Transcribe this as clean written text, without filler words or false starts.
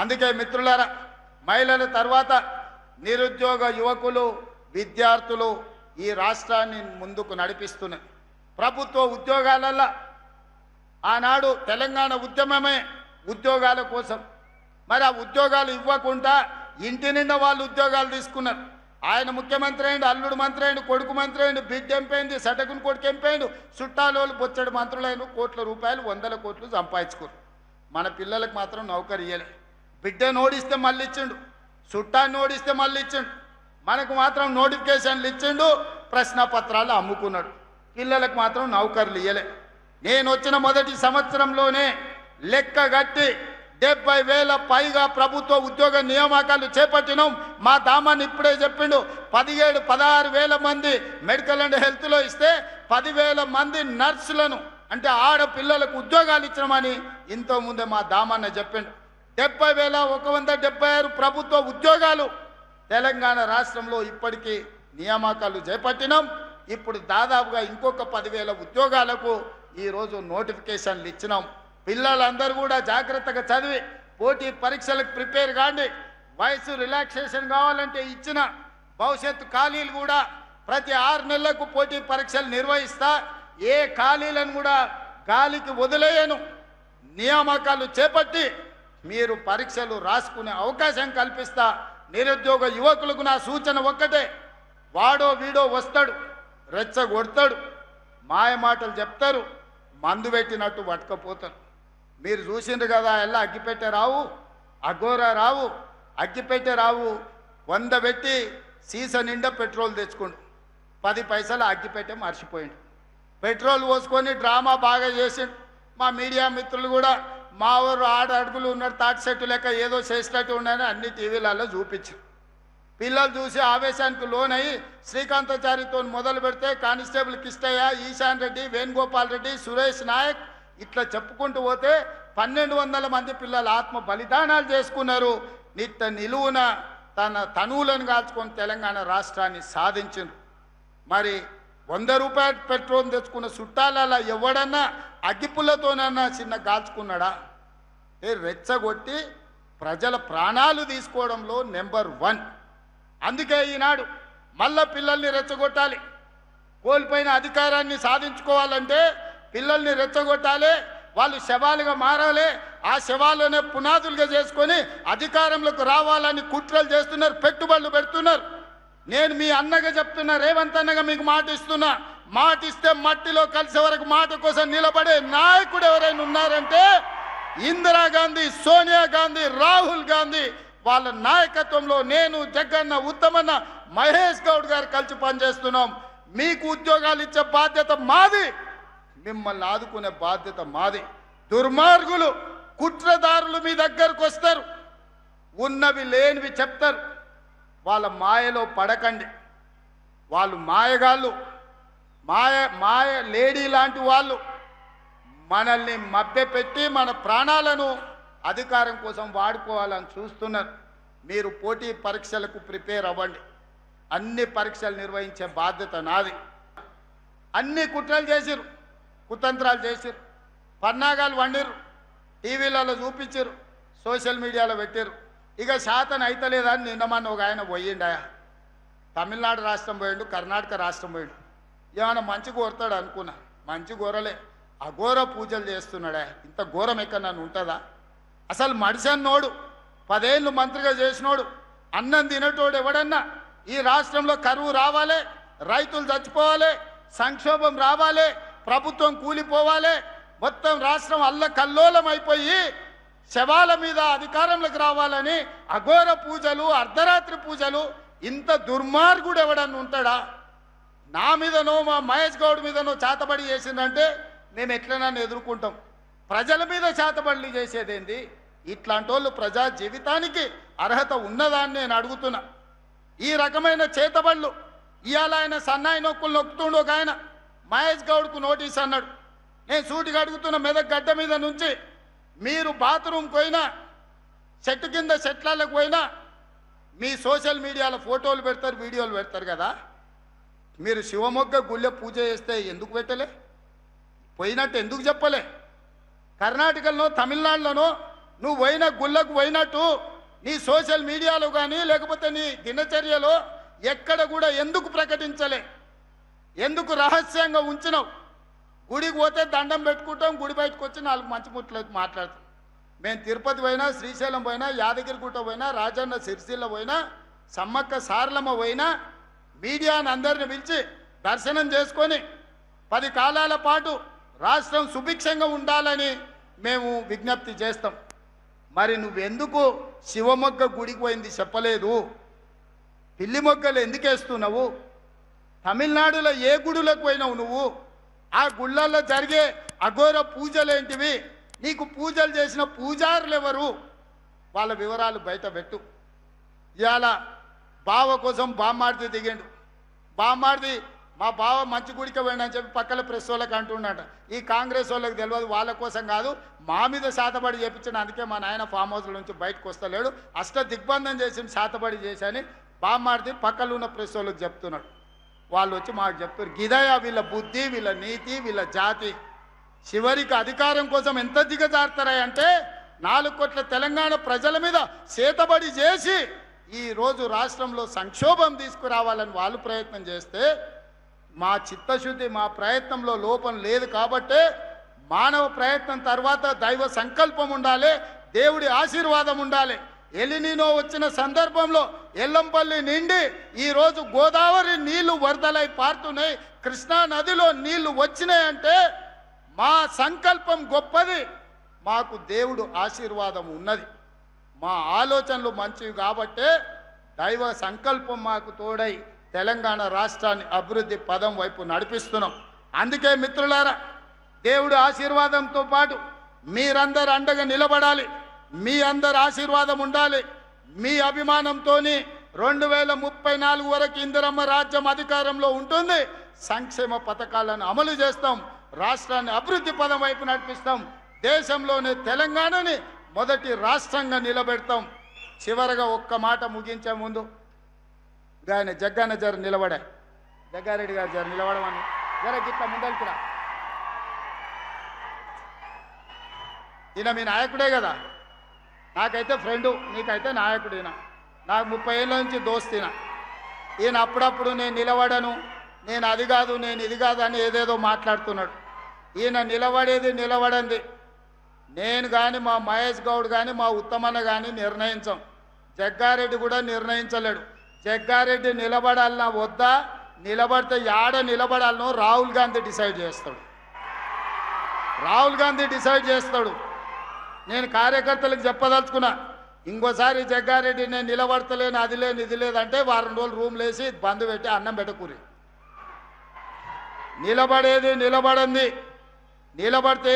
అందుకే మిత్రులారా, మహిళల తర్వాత నిరుద్యోగ యువకులు విద్యార్థులు ఈ రాష్ట్రాన్ని ముందుకు నడిపిస్తున్నారు. ప్రభుత్వ ఉద్యోగాలలో ఆనాడు తెలంగాణ ఉద్యమమే ఉద్యోగాల కోసం. మరి ఆ ఉద్యోగాలు ఇవ్వకుండా ఇంటి నిండా వాళ్ళు ఉద్యోగాలు తీసుకున్నారు. ఆయన ముఖ్యమంత్రి అయిండు, అల్లుడు మంత్రి అయిండు, కొడుకు మంత్రి అయిండు, బిడ్డ ఎంపైంది, సటకుని కొడుకు ఎంపైండు, చుట్టాలోళ్ళు బొచ్చడు మంత్రులైన కోట్ల రూపాయలు 100 కోట్లు సంపాదించుకోరు. మన పిల్లలకు మాత్రం నౌకరు ఇయ్యలే. బిడ్డను ఓడిస్తే మళ్ళీ ఇచ్చిండు, చుట్టాన్ని ఓడిస్తే మళ్ళీ ఇచ్చిండు. మనకు మాత్రం నోటిఫికేషన్లు ఇచ్చిండు, ప్రశ్నపత్రాలు అమ్ముకున్నాడు. పిల్లలకు మాత్రం నౌకర్లు ఇయ్యలే. నేను వచ్చిన మొదటి సంవత్సరంలోనే లెక్క గట్టి 70,000 పైగా ప్రభుత్వ ఉద్యోగ నియామకాలు చేపట్టినాం. మా దామాన్ని ఇప్పుడే చెప్పిండు, 17-16 మంది మెడికల్ అండ్ హెల్త్లో ఇస్తే 10,000 మంది నర్సులను అంటే ఆడపిల్లలకు ఉద్యోగాలు ఇచ్చినామని ఇంతకుముందే మా దామన్న చెప్పిండు. 70,176 ప్రభుత్వ ఉద్యోగాలు తెలంగాణ రాష్ట్రంలో ఇప్పటికీ నియామకాలు చేపట్టినాం. ఇప్పుడు దాదాపుగా ఇంకొక 10,000 ఉద్యోగాలకు ఈరోజు నోటిఫికేషన్లు ఇచ్చినాం. పిల్లలందరూ కూడా జాగ్రత్తగా చదివి పోటీ పరీక్షలకు ప్రిపేర్ కాండి. వయసు రిలాక్సేషన్ కావాలంటే ఇచ్చిన భవిష్యత్తు ఖాళీలు కూడా ప్రతి 6 నెలలకు పోటీ పరీక్షలు నిర్వహిస్తా. ఏ ఖాళీలను కూడా గాలికి వదిలేయను. నియామకాలు చేపట్టి మీరు పరీక్షలు రాసుకునే అవకాశం కల్పిస్తా. నిరుద్యోగ యువకులకు నా సూచన ఒక్కటే, వాడో వీడో వస్తాడు, రెచ్చగొడతాడు, మాయ మాటలు చెప్తారు, మందు పెట్టినట్టు పట్టుకపోతారు. మీరు చూసిండ్రు కదా, ఎలా అగ్గిపెట్టే రావు, అఘోర రావు, అగ్గిపెట్టే రావు 100 పెట్టి సీస నిండా పెట్రోల్ తెచ్చుకోండు, 10 పైసలు అగ్గిపెట్టే మర్చిపోయిండు. పెట్రోల్ పోసుకొని డ్రామా బాగా చేసిండు. మా మీడియా మిత్రులు కూడా మా ఊరు 6 అడుగులు ఉన్నాడు, తాటి చెట్టు లెక్క ఏదో చేసినట్టు ఉన్నాయని అన్ని టీవీలలో చూపించారు. పిల్లలు చూసి ఆవేశానికి లోనయ్యి శ్రీకాంతాచారితో మొదలు పెడితే కానిస్టేబుల్ కిష్టయ్య, ఈశాన్ రెడ్డి, వేణుగోపాల్ రెడ్డి, సురేష్ నాయక్ ఇట్లా చెప్పుకుంటూ పోతే 1,200 మంది పిల్లలు ఆత్మ బలిదానాలు చేసుకున్నారు. నిట్ట నిలువున తన తనువులను కాల్చుకొని తెలంగాణ రాష్ట్రాన్ని సాధించారు. మరి 100 రూపాయల పెట్రోల్ తెచ్చుకున్న చుట్టాలలో ఎవడన్నా అగ్గిపుల్లతోనన్నా చిన్న కాల్చుకున్నాడా? రెచ్చగొట్టి ప్రజల ప్రాణాలు తీసుకోవడంలో నెంబర్ 1. అందుకే ఈనాడు మళ్ళా పిల్లల్ని రెచ్చగొట్టాలి. కోల్పోయిన అధికారాన్ని సాధించుకోవాలంటే పిల్లల్ని రెచ్చగొట్టాలి, వాళ్ళు శవాలుగా మారాలి. ఆ శవాలనే పునాదులుగా చేసుకొని అధికారంలోకి రావాలని కుట్రలు చేస్తున్నారు, పెట్టుబడులు పెడుతున్నారు. నేను మీ అన్నగా చెప్తున్నా, రేవంత్ అన్నగా మీకు మాట ఇస్తున్నా, మాట ఇస్తే మట్టిలో కలిసే వరకు మాట కోసం నిలబడే నాయకుడు ఎవరైనా ఉన్నారంటే ఇందిరాగాంధీ, సోనియా గాంధీ, రాహుల్ గాంధీ వాళ్ళ నాయకత్వంలో నేను, జగన్న, ఉత్తమన్న, మహేష్ గౌడ్ గారు కలిసి పనిచేస్తున్నాం. మీకు ఉద్యోగాలు ఇచ్చే బాధ్యత మాది, మిమ్మల్ని ఆదుకునే బాధ్యత మాది. దుర్మార్గులు, కుట్రదారులు మీ దగ్గరకు వస్తారు, ఉన్నవి లేనివి చెప్తారు. వాళ్ళ మాయలో పడకండి. వాళ్ళు మాయగాళ్ళు, మాయ లేడీ లాంటి వాళ్ళు. మనల్ని మభ్యపెట్టి మన ప్రాణాలను అధికారం కోసం వాడుకోవాలని చూస్తున్నారు. మీరు పోటీ పరీక్షలకు ప్రిపేర్ అవ్వండి. అన్ని పరీక్షలు నిర్వహించే బాధ్యత నాది. అన్ని కుట్రలు చేసిరు, కుతంత్రాలు చేసిరు, పన్నాగాలు వండిరు, టీవీలలో చూపించారు, సోషల్ మీడియాలో పెట్టారు. ఇక శాతం అయితలేదని నిన్నమన్న ఒక ఆయన పోయిండాయా, తమిళనాడు రాష్ట్రం పోయిండు, కర్ణాటక రాష్ట్రం పోయిండు. ఏమైనా మంచి కోరుతాడు అనుకున్నా, మంచి కోరలే, అఘోర పూజలు చేస్తున్నాడా. ఇంత ఘోరం ఎక్కడ నన్ను ఉంటుందా? అసలు మడిసన్నోడు, 10 ఏళ్ళు మంత్రిగా చేసినోడు, అన్నం తినేటోడు ఎవడన్నా ఈ రాష్ట్రంలో కరువు రావాలి, రైతులు చచ్చిపోవాలి, సంక్షోభం రావాలి, ప్రభుత్వం కూలిపోవాలి, మొత్తం రాష్ట్రం అల్లకల్లోలం అయిపోయి శవాల మీద అధికారంలోకి రావాలని అఘోర పూజలు, అర్ధరాత్రి పూజలు, ఇంత దుర్మార్గుడు ఎవడన్నా ఉంటాడా? నా మీదనో మా మహేష్ గౌడ్ మీదనో చేతబడి చేసిందంటే మేము ఎట్లనన్నా ఎదుర్కొంటాం. ప్రజల మీద చేతబడులు చేసేదేంది? ఇట్లాంటి వాళ్ళు ప్రజా జీవితానికి అర్హత ఉన్నదాన్ని నేను అడుగుతున్నా. ఈ రకమైన చేతబడులు ఇవాళ ఆయన సన్నాయి నొక్కులు నొక్కుతుండు. ఒక ఆయన మహేష్ గౌడ్కు నోటీస్ అన్నాడు. నేను సూటిగా అడుగుతున్న, మెదక్ గడ్డ మీద నుంచి మీరు బాత్రూమ్కి పోయినా, చెట్టు కింద చెట్లకు పోయినా మీ సోషల్ మీడియాలో ఫోటోలు పెడతారు, వీడియోలు పెడతారు కదా. మీరు శివమొగ్గ గుళ్ళె పూజ చేస్తే ఎందుకు పెట్టలే? పోయినట్టు ఎందుకు చెప్పలే? కర్ణాటకలో, తమిళనాడులోనో నువ్వు పోయిన గుళ్ళకు పోయినట్టు నీ సోషల్ మీడియాలో కానీ లేకపోతే నీ దినచర్యలో ఎక్కడ కూడా ఎందుకు ప్రకటించలే? ఎందుకు రహస్యంగా ఉంచినావు? గుడికి పోతే దండం పెట్టుకుంటాం, గుడి బయటకు వచ్చి 4 మంచి ముట్లు మాట్లాడతాం. మేము తిరుపతి పోయినా, శ్రీశైలం పోయినా, యాదగిరిగుట్ట పోయినా, రాజన్న సిరిసిల్ల పోయినా, సమ్మక్క సారలమ్మ పోయినా మీడియాని అందరిని పిలిచి దర్శనం చేసుకొని 10 కాలాల పాటు రాష్ట్రం సుభిక్షంగా ఉండాలని మేము విజ్ఞప్తి చేస్తాం. మరి నువ్వెందుకు శివమొగ్గ గుడికి పోయింది చెప్పలేదు? పిల్లి మొగ్గలు ఎందుకు వేస్తున్నావు? తమిళనాడులో ఏ గుడులకు పోయినావు నువ్వు? ఆ గుళ్ళల్లో జరిగే అఘోర పూజలేంటివి? నీకు పూజలు చేసిన పూజారులు ఎవరు? వాళ్ళ వివరాలు బయట పెట్టు. ఇవాళ బావ కోసం బామ్మాడిది దిగిండు. బామ్మాడిది మా బావ మంచి గుడికి పోయినని చెప్పి పక్కన ప్రెస్ వాళ్ళకి అంటున్నాడు. ఈ కాంగ్రెస్ వాళ్ళకి తెలియదు, వాళ్ళ కోసం కాదు, మా మీద శాతపడి చేపించాడు. అందుకే మా నాయన ఫామ్ హౌస్ల నుంచి బయటకు వస్తలేడు, అష్ట దిగ్బంధం చేసి శాతపడి చేశాని బామ్మాడిది పక్కన ఉన్న ప్రెస్ వాళ్ళకి చెప్తున్నాడు. వాళ్ళు వచ్చి మాకు చెప్తారు, గిదయ వీళ్ళ బుద్ధి, వీళ్ళ నీతి, వీళ్ళ జాతి. చివరికి అధికారం కోసం ఎంత దిగజారుతారంటే 4 కోట్ల తెలంగాణ ప్రజల మీద చేతబడి చేసి ఈరోజు రాష్ట్రంలో సంక్షోభం తీసుకురావాలని వాళ్ళు ప్రయత్నం చేస్తే మా చిత్తశుద్ధి, మా ప్రయత్నంలో లోపం లేదు. కాబట్టే మానవ ప్రయత్నం తర్వాత దైవ సంకల్పం ఉండాలి, దేవుడి ఆశీర్వాదం ఉండాలి. ఎలినినో వచ్చిన సందర్భంలో ఎల్లంపల్లి నిండి ఈరోజు గోదావరి నీళ్లు వరదలై పారుతున్నాయి, కృష్ణా నదిలో నీళ్లు వచ్చినాయంటే మా సంకల్పం గొప్పది, మాకు దేవుడు ఆశీర్వాదం ఉన్నది, మా ఆలోచనలు మంచివి. కాబట్టే దైవ సంకల్పం మాకు తోడై తెలంగాణ రాష్ట్రాన్ని అభివృద్ధి పదం వైపు నడిపిస్తున్నాం. అందుకే మిత్రులారా, దేవుడి ఆశీర్వాదంతో పాటు మీరందరూ అండగా నిలబడాలి, మీ అందరి ఆశీర్వాదం ఉండాలి. మీ అభిమానంతో 2034 వరకు ఇందిరమ్మ రాజ్యం అధికారంలో ఉంటుంది. సంక్షేమ పథకాలను అమలు చేస్తాం, రాష్ట్రాన్ని అభివృద్ధి పదం వైపు నడిపిస్తాం, దేశంలోనే తెలంగాణని మొదటి రాష్ట్రంగా నిలబెడతాం. చివరగా ఒక్క మాట ముగించే ముందు ఆయన జగ్గన్న జర నిలబడా, జగ్గారెడ్డి గారు జర నిలబడమని జర గిట్లా ముందలికిరా. ఈయన మీ నాయకుడే కదా, నాకైతే ఫ్రెండు, నీకైతే నాయకుడినా. నాకు 30 ఏళ్ళ నుంచి దోస్తినా. ఈయన అప్పుడప్పుడు నేను నిలబడను, నేను అది కాదు, నేను ఇది కాదు అని ఏదేదో మాట్లాడుతున్నాడు. ఈయన నిలబడంది నేను కానీ, మా మహేష్ గౌడ్ కానీ, మా ఉత్తమన్న కానీ నిర్ణయించాం. జగ్గారెడ్డి కూడా నిర్ణయించలేడు. జగ్గారెడ్డి నిలబడాలన్నా వద్దా, నిలబడితే యాడ నిలబడాలనో రాహుల్ గాంధీ డిసైడ్ చేస్తాడు. రాహుల్ గాంధీ డిసైడ్ చేస్తాడు. నేను కార్యకర్తలకు చెప్పదలుచుకున్నా, ఇంకోసారి జగ్గారెడ్డి నేను నిలబడతలేను, అది లేదు ఇది లేదంటే 2 రోజులు రూమ్లు వేసి బంద్ పెట్టి అన్నం పెట్టకూరి. నిలబడేది నిలబడింది, నిలబడితే